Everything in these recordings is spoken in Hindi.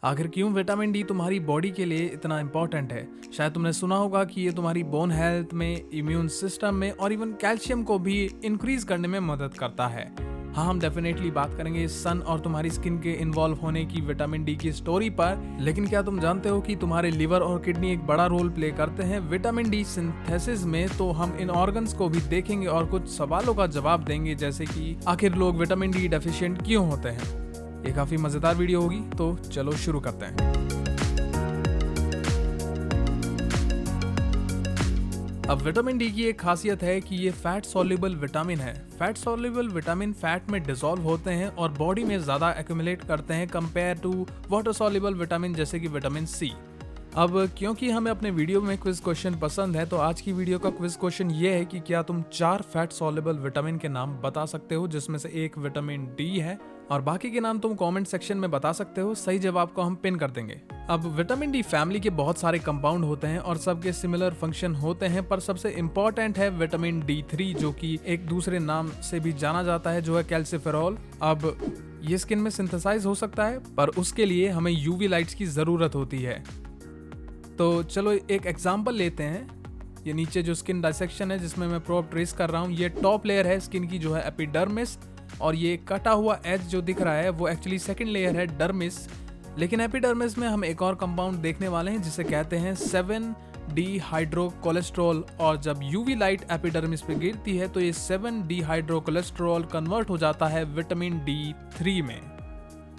आखिर क्यों विटामिन डी तुम्हारी बॉडी के लिए इतना इम्पोर्टेंट है? शायद तुमने सुना होगा कि ये तुम्हारी बोन हेल्थ में, इम्यून सिस्टम में और इवन कैल्शियम को भी इंक्रीज करने में मदद करता है। हाँ, हम डेफिनेटली बात करेंगे सन और तुम्हारी स्किन के इन्वॉल्व होने की विटामिन डी की स्टोरी पर। लेकिन क्या तुम जानते हो कि तुम्हारे लिवर और किडनी एक बड़ा रोल प्ले करते हैं विटामिन डी सिंथेसिस में? तो हम इन ऑर्गन्स को भी देखेंगे और कुछ सवालों का जवाब देंगे, जैसे कि आखिर लोग विटामिन डी डेफिशिएंट क्यों होते हैं। ये काफी मजेदार वीडियो होगी, तो चलो शुरू करते हैं। अब विटामिन डी की एक खासियत है कि ये फैट सॉल्युबल विटामिन है। फैट सॉल्युबल विटामिन फैट में डिसॉल्व होते हैं और बॉडी में ज्यादा एक्यूमुलेट करते हैं compare to water soluble vitamin जैसे कि विटामिन सी। अब क्योंकि हमें अपने वीडियो में क्विज क्वेश्चन पसंद है, तो आज की वीडियो का क्विज क्वेश्चन ये है कि क्या तुम 4 फैट सॉल्युबल विटामिन के नाम बता सकते हो, जिसमें से एक विटामिन डी है और बाकी के नाम तुम कमेंट सेक्शन में बता सकते हो। सही जवाब को हम पिन कर देंगे। अब विटामिन डी फैमिली के बहुत सारे कंपाउंड होते हैं और सबके सिमिलर फंक्शन होते हैं, पर सबसे इम्पोर्टेंट है विटामिन D3, जो कि एक दूसरे नाम से भी जाना जाता है, जो है कैल्सिफेरॉल। अब ये स्किन में सिंथेसाइज हो सकता है, पर उसके लिए हमें यूवी लाइट्स की जरूरत होती है। तो चलो एक एग्जांपल लेते हैं। ये नीचे जो स्किन डाइसेक्शन है जिसमें मैं प्रोब ट्रेस कर रहा हूँ, ये टॉप लेयर है स्किन की, जो है एपिडर्मिस, और ये कटा हुआ एज जो दिख रहा है वो एक्चुअली सेकंड लेयर है, डर्मिस। लेकिन एपिडर्मिस में हम एक और कंपाउंड देखने वाले हैं जिसे कहते हैं 7D हाइड्रोकोलेस्ट्रॉल, और जब यूवी लाइट एपिडर्मिस पे गिरती है तो ये 7D हाइड्रोकोलेस्ट्रॉल कन्वर्ट हो जाता है विटामिन D3 में।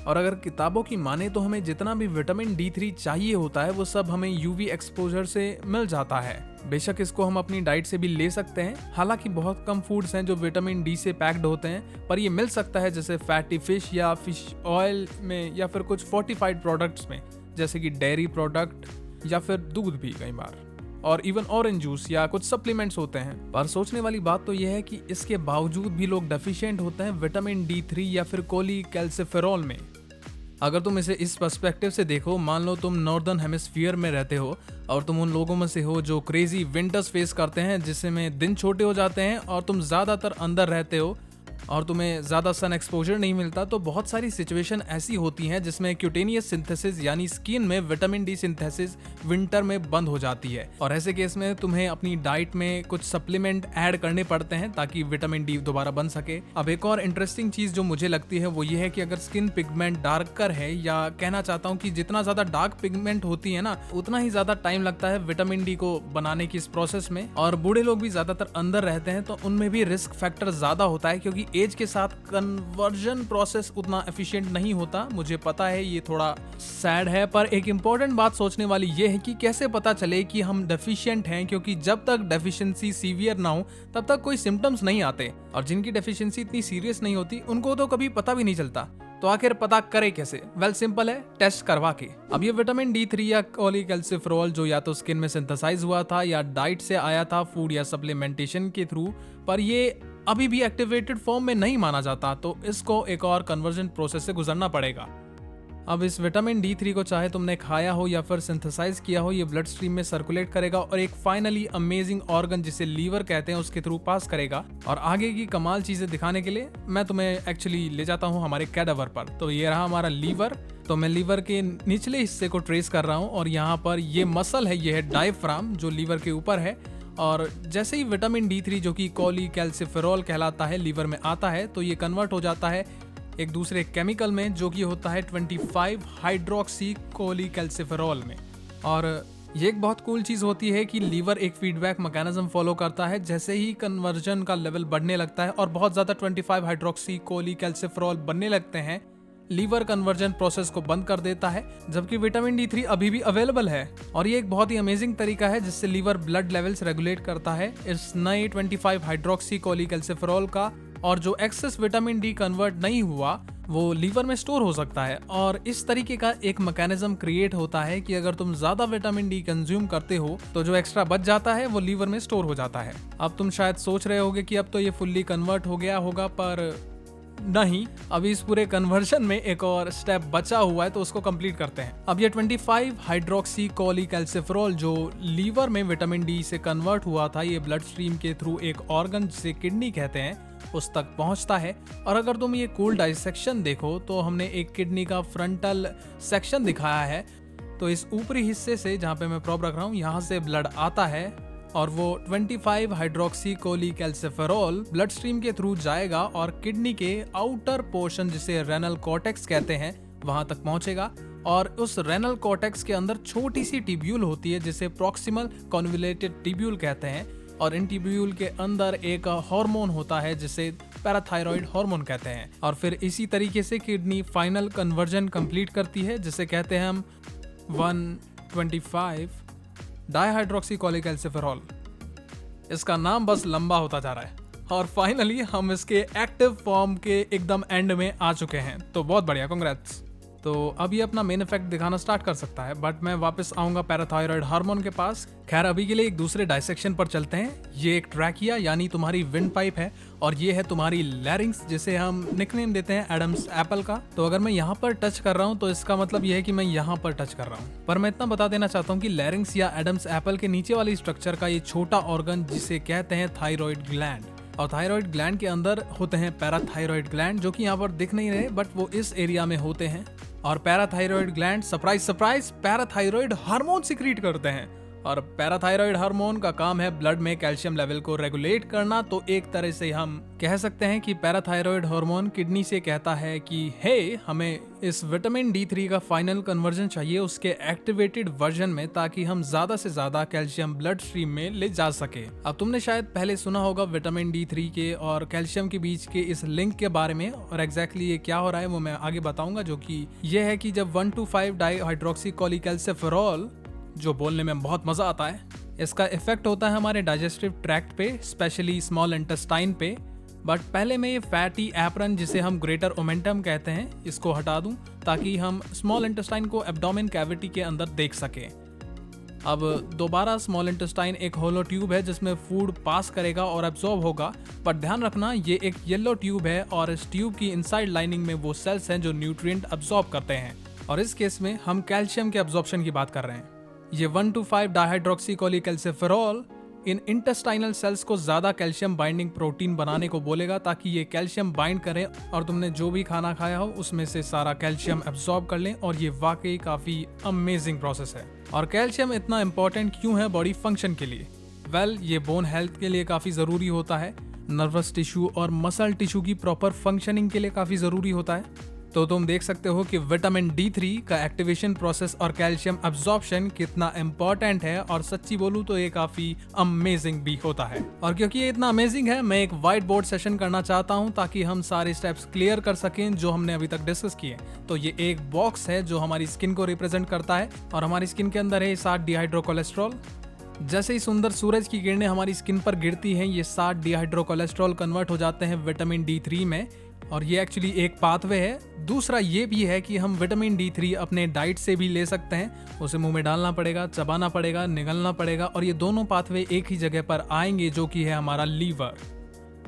और अगर किताबों की माने तो हमें जितना भी विटामिन D3 चाहिए होता है वो सब हमें यूवी एक्सपोजर से मिल जाता है। बेशक इसको हम अपनी डाइट से भी ले सकते हैं, हालांकि बहुत कम फूड्स हैं जो विटामिन डी से पैक्ड होते हैं, पर ये मिल सकता है जैसे फैटी फिश या फिश ऑयल में, या फिर कुछ फोर्टिफाइड प्रोडक्ट्स में जैसे कि डेयरी प्रोडक्ट या फिर दूध भी कई बार, और इवन ऑरेंज जूस या कुछ सप्लीमेंट्स होते हैं। पर सोचने वाली बात तो यह है कि इसके बावजूद भी लोग डेफिशिएंट होते हैं विटामिन D3 या फिर कोलीकैल्सिफेरॉल में। अगर तुम इसे इस पर्सपेक्टिव से देखो, मान लो तुम नॉर्दर्न हेमिस्फीयर में रहते हो और तुम उन लोगों में से हो जो क्रेजी विंटर्स फेस करते हैं, जिसमें दिन छोटे हो जाते हैं और तुम ज्यादातर अंदर रहते हो और तुम्हें ज्यादा सन एक्सपोजर नहीं मिलता, तो बहुत सारी सिचुएशन ऐसी होती हैं जिसमें क्यूटेनियस सिंथेसिस यानी स्किन में विटामिन डी सिंथेसिस विंटर में बंद हो जाती है, और ऐसे केस में तुम्हें अपनी डाइट में कुछ सप्लीमेंट ऐड करने पड़ते हैं ताकि विटामिन डी दोबारा बन सके। अब एक और इंटरेस्टिंग चीज जो मुझे लगती है वो ये है कि अगर स्किन पिगमेंट डार्कर है, या कहना चाहता हूँ कि जितना ज्यादा डार्क पिगमेंट होती है ना, उतना ही ज्यादा टाइम लगता है विटामिन डी को बनाने की इस प्रोसेस में। और बूढ़े लोग भी ज्यादातर अंदर रहते हैं तो उनमें भी रिस्क फैक्टर ज्यादा होता है, क्योंकि एज के साथ कन्वर्जन प्रोसेस उतना एफिशिएंट नहीं होता। मुझे पता है ये थोड़ा सैड है, पर एक इंपॉर्टेंट बात सोचने वाली ये है कि कैसे पता चले कि हम डेफिशिएंट हैं, क्योंकि जब तक डेफिशिएंसी सीवियर ना हो तब तक कोई सिम्टम्स नहीं आते, और जिनकी डेफिशिएंसी इतनी सीरियस नहीं होती उनको तो कभी पता भी नहीं चलता। तो आखिर पता करे कैसे? वेल सिंपल है, टेस्ट करवा के। अब ये विटामिन D3 या कोलीकैल्सिफेरॉल जो या तो स्किन में सिंथेसाइज हुआ था या डाइट से आया था फूड या सप्लीमेंटेशन के थ्रू, पर ये अभी भी एक्टिवेटेड फॉर्म में नहीं माना जाता, तो इसको एक और कन्वर्जन प्रोसेस से गुजरना पड़ेगा। अब इस विटामिन D3 को चाहे तुमने खाया हो या फिर सिंथेसाइज किया हो, ये ब्लड स्ट्रीम में सर्कुलेट करेगा और एक फाइनली अमेजिंग ऑर्गन जिसे लीवर कहते हैं उसके थ्रू पास करेगा। और आगे की कमाल चीजें दिखाने के लिए मैं तुम्हें एक्चुअली ले जाता हूँ हमारे कैडावर पर। तो ये रहा हमारा लीवर। तो मैं लीवर के निचले हिस्से को ट्रेस कर रहा हूँ, और यहाँ पर ये मसल है, ये है डायफ्राम जो लीवर के ऊपर है। और जैसे ही विटामिन D3 जो कि कोलीकैल्सिफेरॉल कहलाता है लीवर में आता है, तो ये कन्वर्ट हो जाता है एक दूसरे केमिकल में जो कि होता है 25 हाइड्रोक्सी कोलीकैल्सिफेरॉल में। और ये एक बहुत कूल चीज होती है कि लीवर एक फीडबैक मैकेनिज्म फॉलो करता है। जैसे ही कन्वर्जन का लेवल बढ़ने लगता है और बहुत ज्यादा 25 हाइड्रोक्सी कोलीकैल्सिफेरॉल बनने लगते हैं, लीवर कन्वर्जन प्रोसेस को बंद कर देता है, जबकि विटामिन D3 अभी भी अवेलेबल है। और ये एक बहुत ही अमेजिंग तरीका है जिससे लीवर ब्लड लेवल्स रेगुलेट करता है इस नए 25 हाइड्रोक्सी कोलीकैल्सिफेरॉल का, और जो एक्सेस विटामिन डी कन्वर्ट नहीं हुआ वो लीवर में स्टोर हो सकता है। और इस तरीके का एक मैकेनिज्म क्रिएट होता है कि अगर तुम ज्यादा विटामिन डी कंज्यूम करते हो तो जो एक्स्ट्रा बच जाता है वो लीवर में स्टोर हो जाता है। अब तुम शायद सोच रहे होगे कि अब तो ये फुल्ली कन्वर्ट हो गया होगा, पर नहीं, अभी इस पूरे कन्वर्जन में एक और स्टेप बचा हुआ है, तो उसको कंप्लीट करते हैं। अब ये 25 हाइड्रोक्सी कोलीकैल्सिफेरॉल जो लीवर में विटामिन डी से कन्वर्ट हुआ था, ये ब्लड स्ट्रीम के थ्रू एक ऑर्गन जिसे किडनी कहते हैं उस तक पहुंचता है। और अगर तुम ये कूल डाइसेक्शन देखो तो हमने एक किडनी का फ्रंटल सेक्शन दिखाया है। तो इस ऊपरी हिस्से से, जहाँ पे मैं प्रॉप रख रहा हूँ, यहाँ से ब्लड आता है और वो 25 हाइड्रोक्सी कोलीकैल्सिफेरॉल ब्लड स्ट्रीम के थ्रू जाएगा और किडनी के आउटर पोर्शन, जिसे रेनल कॉर्टेक्स कहते हैं, वहां तक पहुंचेगा। और उस रेनल कॉर्टेक्स के अंदर छोटी सी टिब्यूल होती है जिसे प्रॉक्सिमल कॉन्वोल्यूटेड टिब्यूल कहते हैं। और इन टिब्यूल के अंदर एक हार्मोन होता है जिसे पैराथायरॉइड हार्मोन कहते हैं। और फिर इसी तरीके से किडनी फाइनल कन्वर्जन कंप्लीट करती है, जिसे कहते हैं हम 125 डाइहाइड्रोक्सी कोलीकैल्सिफेरॉल। इसका नाम बस लंबा होता जा रहा है। और फाइनली हम इसके एक्टिव फॉर्म के एकदम एंड में आ चुके हैं। तो बहुत बढ़िया, कांग्रेट्स। तो अब ये अपना मेन इफेक्ट दिखाना स्टार्ट कर सकता है, बट मैं वापस आऊंगा पैराथायरॉइड हार्मोन के पास। खैर, अभी के लिए एक दूसरे डाइसेक्शन पर चलते हैं। ये एक ट्रैकिया यानी तुम्हारी विंड पाइप है, और ये है तुम्हारी लैरिंग्स, जिसे हम निकनेम देते हैं एडम्स एप्पल का। तो अगर मैं यहाँ पर टच कर रहा हूँ तो इसका मतलब ये है कि मैं यहाँ पर टच कर रहा हूँ। पर मैं इतना बता देना चाहता हूँ कि लैरिंग्स या एडम्स एप्पल के नीचे वाली स्ट्रक्चर का ये छोटा ऑर्गन, जिसे कहते हैं थायराइड ग्लैंड। और थायराइड ग्लैंड के अंदर होते हैं पैराथायरॉइड ग्लैंड, जो कि यहाँ पर दिख नहीं रहे, बट वो इस एरिया में होते हैं। और parathyroid gland, surprise surprise, parathyroid hormone secrete करते हैं। और पैराथायरॉइड हार्मोन का काम है ब्लड में कैल्शियम लेवल को रेगुलेट करना। तो एक तरह से हम कह सकते हैं कि पैराथायरॉइड हार्मोन किडनी से कहता है कि हे, हमें इस विटामिन D3 का फाइनल कन्वर्जन चाहिए उसके एक्टिवेटेड वर्जन में, ताकि हम ज्यादा से ज्यादा कैल्शियम ब्लड स्ट्रीम में ले जा सके। अब तुमने शायद पहले सुना होगा विटामिन D3 के और कैल्शियम के बीच के इस लिंक के बारे में, और एग्जैक्टली ये क्या हो रहा है वो मैं आगे बताऊंगा। जो कि ये है कि जब 125 डाइहाइड्रोक्सी कोलीकैल्सिफेरॉल, जो बोलने में बहुत मजा आता है, इसका इफेक्ट होता है हमारे डाइजेस्टिव ट्रैक्ट पे, स्पेशली स्मॉल इंटेस्टाइन पे। बट पहले मैं ये फैटी एप्रन, जिसे हम ग्रेटर ओमेंटम कहते हैं, इसको हटा दूं, ताकि हम स्मॉल इंटेस्टाइन को एब्डोमेन कैविटी के अंदर देख सकें। अब दोबारा स्मॉल इंटेस्टाइन एक होलो ट्यूब है जिसमें फूड पास करेगा और एब्जॉर्ब होगा। पर ध्यान रखना, ये एक येलो ट्यूब है और इस ट्यूब की इनसाइड लाइनिंग में वो सेल्स हैं जो न्यूट्रिएंट एब्जॉर्ब करते हैं। और इस केस में हम कैल्शियम के एब्जॉर्प्शन की बात कर रहे हैं। ये 125 डाइहाइड्रोक्सी कोलीकैल्सिफेरॉल इन इंटेस्टाइनल सेल्स को ज्यादा कैल्शियम बाइंडिंग प्रोटीन बनाने को बोलेगा, ताकि ये कैल्शियम बाइंड करें और तुमने जो भी खाना खाया हो उसमें से सारा कैल्शियम एब्जॉर्ब कर लें। और ये वाकई काफी अमेजिंग प्रोसेस है। और कैल्शियम इतना इंपॉर्टेंट क्यों है बॉडी फंक्शन के लिए? वेल, ये बोन हेल्थ के लिए काफी जरूरी होता है, नर्वस टिश्यू और मसल टिश्यू की प्रॉपर फंक्शनिंग के लिए काफी जरूरी होता है। तो तुम देख सकते हो कि विटामिन D3 का एक्टिवेशन प्रोसेस और कैल्शियम एब्जॉर्प्शन कितना इम्पोर्टेंट है। और सच्ची बोलूं तो ये काफी अमेजिंग भी होता है। और क्योंकि ये इतना अमेजिंग है, मैं एक व्हाइट बोर्ड सेशन करना चाहता हूं, ताकि हम सारे स्टेप्स क्लियर कर सकें जो हमने अभी तक डिस्कस किए। तो ये एक बॉक्स है जो हमारी स्किन को रिप्रेजेंट करता है, और हमारी स्किन के अंदर है 7 डिहाइड्रोकोलेस्ट्रॉल। जैसे ही सुंदर सूरज की किरणें हमारी स्किन पर गिरती हैं, ये 7 डिहाइड्रोकोलेस्ट्रॉल कन्वर्ट हो जाते हैं विटामिन D3 में। और ये एक्चुअली एक पाथवे है। दूसरा ये भी है कि हम विटामिन D3 अपने डाइट से भी ले सकते हैं। उसे मुंह में डालना पड़ेगा, चबाना पड़ेगा, निगलना पड़ेगा, और ये दोनों पाथवे एक ही जगह पर आएंगे, जो कि है हमारा लीवर।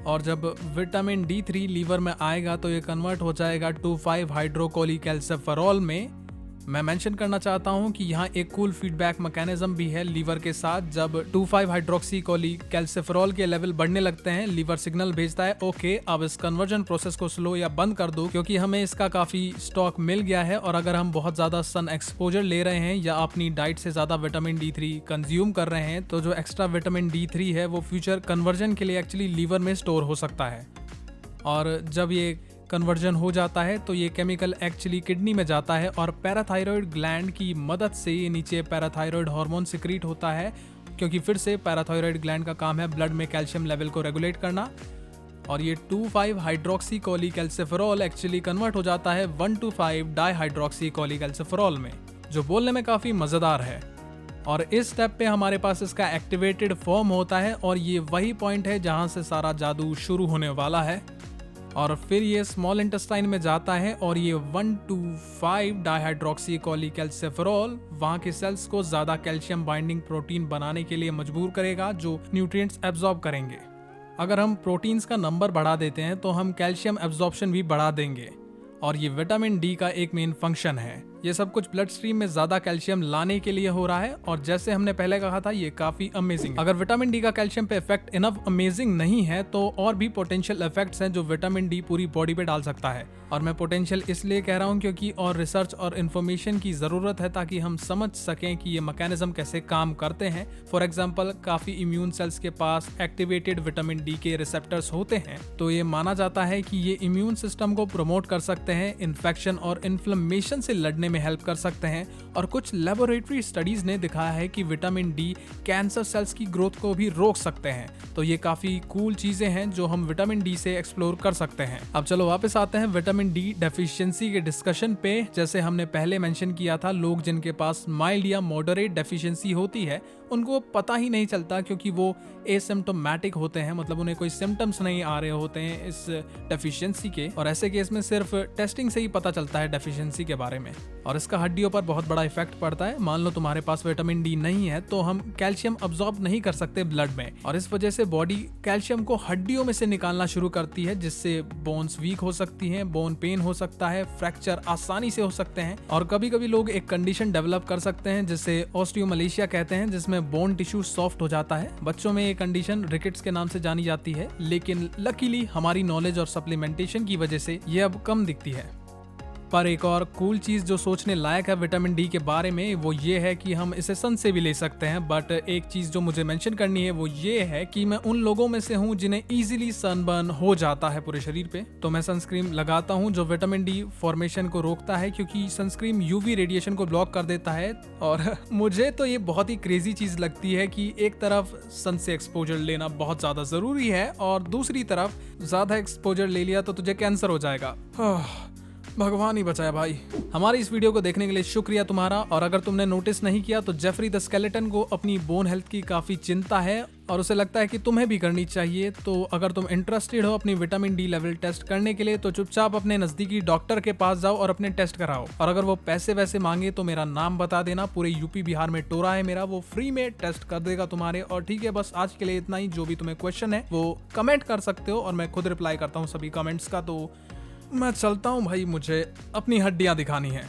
और जब विटामिन D3 लीवर में आएगा तो ये कन्वर्ट हो जाएगा 25 हाइड्रोकोलीकैल्सिफेरॉल में। मैं मेंशन करना चाहता हूं कि यहाँ एक कूल फीडबैक मैकेनिज्म भी है लीवर के साथ। जब 25 हाइड्रोक्सी कोलीकैल्सिफेरॉल के लेवल बढ़ने लगते हैं, लीवर सिग्नल भेजता है, ओके अब इस कन्वर्जन प्रोसेस को स्लो या बंद कर दो, क्योंकि हमें इसका काफी स्टॉक मिल गया है। और अगर हम बहुत ज्यादा सन एक्सपोजर ले रहे हैं या अपनी डाइट से ज्यादा विटामिन D3 कंज्यूम कर रहे हैं, तो जो एक्स्ट्रा विटामिन D3 है वो फ्यूचर कन्वर्जन के लिए एक्चुअली लीवर में स्टोर हो सकता है। और जब ये कन्वर्जन हो जाता है तो ये केमिकल एक्चुअली किडनी में जाता है, और पैराथायरॉइड ग्लैंड की मदद से ये नीचे पैराथायरॉइड हार्मोन सिक्रीट होता है, क्योंकि फिर से पैराथायरॉइड ग्लैंड का काम है ब्लड में कैल्शियम लेवल को रेगुलेट करना। और ये 25 हाइड्रोक्सी कोलीकैल्सिफेरॉल एक्चुअली कन्वर्ट हो जाता है 125 डाइहाइड्रोक्सी कोलीकैल्सिफेरॉल में, जो बोलने में काफी मजेदार है। और इस स्टेप पे हमारे पास इसका एक्टिवेटेड फॉर्म होता है, और ये वही पॉइंट है जहां से सारा जादू शुरू होने वाला है। और फिर ये स्मॉल इंटेस्टाइन में जाता है, और ये 125 डाइहाइड्रोक्सी कोलीकैल्सिफेरॉल वहां के सेल्स को ज्यादा कैल्शियम बाइंडिंग प्रोटीन बनाने के लिए मजबूर करेगा, जो न्यूट्रिएंट्स एब्जॉर्ब करेंगे। अगर हम प्रोटीन्स का नंबर बढ़ा देते हैं तो हम कैल्शियम एब्जॉर्प्शन भी बढ़ा देंगे, और ये विटामिन D का एक मेन फंक्शन है। ये सब कुछ ब्लड स्ट्रीम में ज्यादा कैल्शियम लाने के लिए हो रहा है और जैसे हमने पहले कहा था ये काफी अमेजिंग। अगर विटामिन डी का कैल्शियम पे इफेक्ट इनफ अमेजिंग नहीं है तो और भी पोटेंशियल इफेक्ट्स हैं जो विटामिन डी पूरी बॉडी पे डाल सकता है। और मैं पोटेंशियल इसलिए कह रहा हूँ क्योंकि और रिसर्च और इन्फॉर्मेशन की जरूरत है ताकि हम समझ सकें कि ये मैकेनिज्म कैसे काम करते हैं। फॉर एग्जाम्पल काफी इम्यून सेल्स के पास एक्टिवेटेड विटामिन डी के रिसेप्टर्स होते हैं, तो ये माना जाता है कि ये इम्यून सिस्टम को प्रमोट कर सकते हैं, इन्फेक्शन और इन्फ्लेमेशन से लड़ने में हेल्प कर सकते हैं। और कुछ लेबोरेटरी स्टडीज ने दिखाया है कि विटामिन डी कैंसर सेल्स की ग्रोथ को भी रोक सकते हैं। तो ये काफी कूल चीजें हैं जो हम विटामिन डी से एक्सप्लोर कर सकते हैं। अब चलो वापस आते हैं विटामिन डी डेफिशिएंसी के डिस्कशन पे। जैसे हमने पहले मेंशन किया था, लोग जिनके पास माइल्ड या मॉडरेट डेफिशिएंसी होती है उनको पता ही नहीं चलता क्योंकि वो एसिम्प्टोमेटिक होते हैं, मतलब उन्हें कोई सिम्टम्स नहीं आ रहे होते हैं इस डेफिशिएंसी के। और ऐसे केस में सिर्फ टेस्टिंग से ही पता चलता है डेफिशिएंसी के बारे में और इसका हड्डियों पर बहुत बड़ा इफेक्ट पड़ता है। मान लो तुम्हारे पास विटामिन डी नहीं है तो हम कैल्शियम अब्सॉर्ब नहीं कर सकते ब्लड में और इस वजह से बॉडी कैल्शियम को हड्डियों में से निकालना शुरू करती है, जिससे बोन्स वीक हो सकती हैं, बोन पेन हो सकता है, फ्रैक्चर आसानी से हो सकते हैं और कभी कभी लोग एक कंडीशन डेवलप कर सकते हैं जिसे ऑस्टियोमलेशिया कहते हैं, जिसमें बोन टिश्यू सॉफ्ट हो जाता है। बच्चों में ये कंडीशन रिकेट्स के नाम से जानी जाती है, लेकिन लकीली हमारी नॉलेज और सप्लीमेंटेशन की वजह से ये अब कम दिखती है। पर एक और कूल चीज जो सोचने लायक है विटामिन डी के बारे में वो ये है कि हम इसे सन से भी ले सकते हैं। बट एक चीज जो मुझे मेंशन करनी है वो ये है कि मैं उन लोगों में से हूँ जिन्हें इजीली सनबर्न हो जाता है पूरे शरीर पे, तो मैं सनस्क्रीन लगाता हूँ जो विटामिन डी फॉर्मेशन को रोकता है क्योंकि सनस्क्रीन यूवी रेडिएशन को ब्लॉक कर देता है। और मुझे तो ये बहुत ही क्रेजी चीज लगती है कि एक तरफ सन से एक्सपोजर लेना बहुत ज्यादा जरूरी है और दूसरी तरफ ज्यादा एक्सपोजर ले लिया तो तुझे कैंसर हो जाएगा। भगवान ही बचाया भाई। हमारी इस वीडियो को देखने के लिए शुक्रिया तुम्हारा। और अगर तुमने नोटिस नहीं किया तो जेफरी द स्केलेटन को अपनी बोन हेल्थ की काफी चिंता है और उसे लगता है कि तुम्हें भी करनी चाहिए। तो अगर तुम इंटरेस्टेड हो अपनी विटामिन डी लेवल टेस्ट करने के लिए तो चुपचाप अपने नजदीकी डॉक्टर के पास जाओ और अपने टेस्ट कराओ। और अगर वो पैसे वैसे मांगे तो मेरा नाम बता देना, पूरे यूपी बिहार में टोरा है मेरा, वो फ्री में टेस्ट कर देगा तुम्हारे। और ठीक है, बस आज के लिए इतना ही। जो भी तुम्हें क्वेश्चन है वो कमेंट कर सकते हो और मैं खुद रिप्लाई करता हूँ सभी कमेंट्स का। तो मैं चलता हूँ भाई, मुझे अपनी हड्डियां दिखानी है।